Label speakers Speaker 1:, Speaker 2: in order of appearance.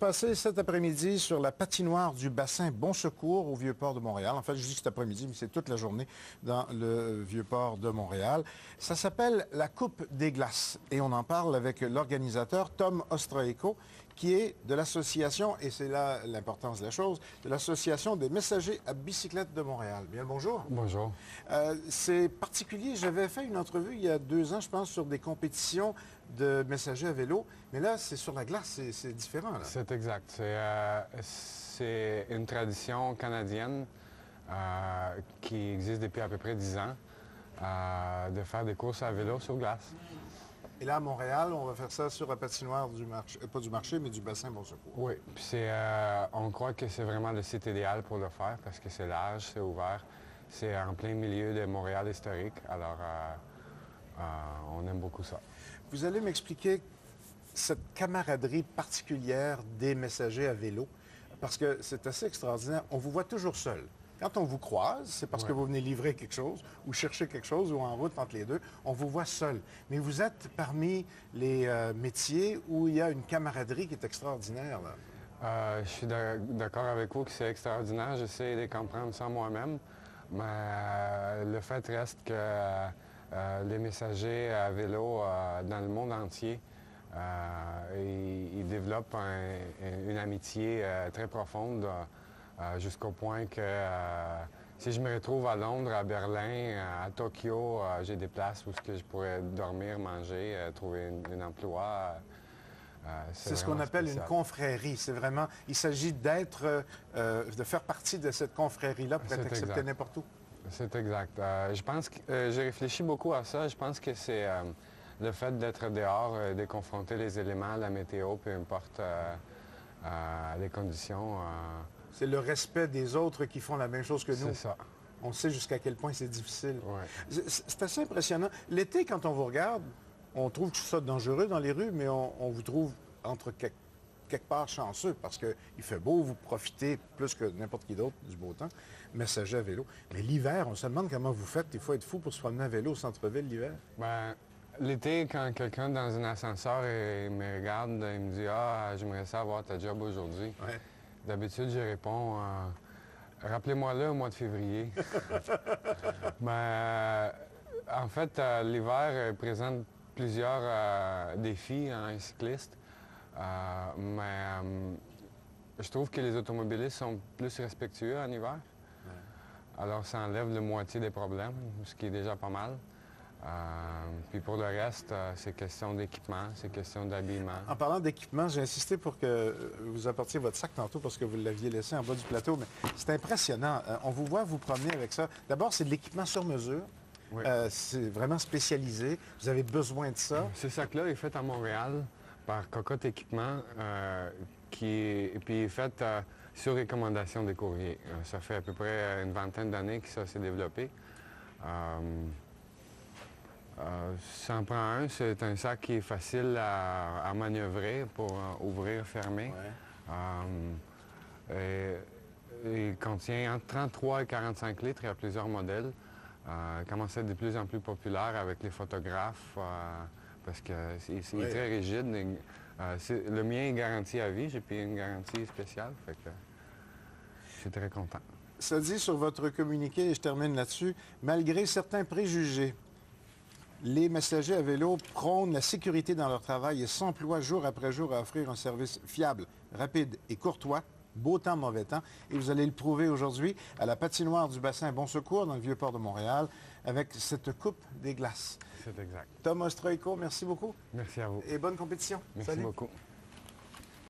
Speaker 1: passer cet après-midi sur la patinoire du bassin Bon Secours au Vieux-Port de Montréal. En fait, je dis cet après-midi, mais c'est toute la journée dans le Vieux-Port de Montréal. Ça s'appelle la Coupe des glaces et on en parle avec l'organisateur Tom Ostroico, qui est de l'association, et c'est là l'importance de la chose, de l'association des messagers à bicyclette de Montréal. Bien le bonjour.
Speaker 2: Bonjour.
Speaker 1: C'est particulier. J'avais fait une entrevue il y a 2 ans, je pense, sur des compétitions de messagers à vélo. Mais là, c'est sur la glace, c'est différent.
Speaker 2: C'est exact. C'est une tradition canadienne qui existe depuis à peu près 10 ans de faire des courses à vélo sur glace.
Speaker 1: Et là, à Montréal, on va faire ça sur la patinoire du marché, pas du marché, mais du bassin Bon Secours.
Speaker 2: Oui, puis on croit que c'est vraiment le site idéal pour le faire parce que c'est large, c'est ouvert. C'est en plein milieu de Montréal historique, alors on aime beaucoup ça.
Speaker 1: Vous allez m'expliquer cette camaraderie particulière des messagers à vélo, parce que c'est assez extraordinaire. On vous voit toujours seul. Quand on vous croise, c'est parce que vous venez livrer quelque chose ou chercher quelque chose ou en route entre les deux. On vous voit seul. Mais vous êtes parmi les métiers où il y a une camaraderie qui est extraordinaire, là.
Speaker 2: Je suis d'accord avec vous que c'est extraordinaire. J'essaie de comprendre ça moi-même. Mais le fait reste que les messagers à vélo dans le monde entier, ils développent une amitié très profonde jusqu'au point que si je me retrouve à Londres, à Berlin, à Tokyo, j'ai des places où je pourrais dormir, manger, trouver un emploi.
Speaker 1: C'est ce qu'on appelle une confrérie. C'est vraiment, il s'agit d'être, de faire partie de cette confrérie-là pour être accepté n'importe où.
Speaker 2: C'est exact. Je pense que j'ai réfléchi beaucoup à ça. Je pense que c'est le fait d'être dehors, de confronter les éléments, la météo, peu importe les conditions.
Speaker 1: C'est le respect des autres qui font la même chose que nous.
Speaker 2: C'est ça.
Speaker 1: On sait jusqu'à quel point c'est difficile.
Speaker 2: Ouais.
Speaker 1: C'est assez impressionnant. L'été, quand on vous regarde, on trouve tout ça dangereux dans les rues, mais on vous trouve entre quelque part chanceux parce qu'il fait beau, vous profitez plus que n'importe qui d'autre du beau temps, messager à vélo. Mais l'hiver, on se demande comment vous faites. Il faut être fou pour se promener à vélo au centre-ville l'hiver.
Speaker 2: Ben, l'été, quand quelqu'un dans un ascenseur me regarde, il me dit « Ah, j'aimerais ça avoir ta job aujourd'hui.
Speaker 1: Ouais. »
Speaker 2: D'habitude, je réponds rappelez-moi-le au mois de février. Mais en fait, l'hiver présente plusieurs défis à un cycliste. Mais je trouve que les automobilistes sont plus respectueux en hiver. Ouais. Alors, ça enlève la moitié des problèmes, ce qui est déjà pas mal. Puis pour le reste, c'est question d'équipement, c'est question d'habillement.
Speaker 1: En parlant d'équipement, j'ai insisté pour que vous apportiez votre sac tantôt parce que vous l'aviez laissé en bas du plateau, mais c'est impressionnant. On vous voit vous promener avec ça. D'abord, c'est de l'équipement sur mesure. Oui. C'est vraiment spécialisé. Vous avez besoin de ça.
Speaker 2: Ce sac-là est fait à Montréal par Cocotte Équipement, puis est fait sur recommandation des courriers. Ça fait à peu près une vingtaine d'années que ça s'est développé. Ça en prend un, c'est un sac qui est facile à manœuvrer pour ouvrir, fermer. Ouais. Il contient entre 33 et 45 litres, il y a plusieurs modèles. Il commence à être de plus en plus populaire avec les photographes parce que c'est ouais. Très rigide. Le mien est garanti à vie, j'ai payé une garantie spéciale, fait que je suis très content.
Speaker 1: Ça dit sur votre communiqué, et je termine là-dessus, malgré certains préjugés, les messagers à vélo prônent la sécurité dans leur travail et s'emploient jour après jour à offrir un service fiable, rapide et courtois, beau temps, mauvais temps. Et vous allez le prouver aujourd'hui à la patinoire du bassin Bon Secours dans le Vieux-Port de Montréal avec cette coupe des glaces.
Speaker 2: C'est exact.
Speaker 1: Tom Ostroico, merci beaucoup.
Speaker 2: Merci à vous.
Speaker 1: Et bonne compétition.
Speaker 2: Merci
Speaker 1: Salut.
Speaker 2: beaucoup.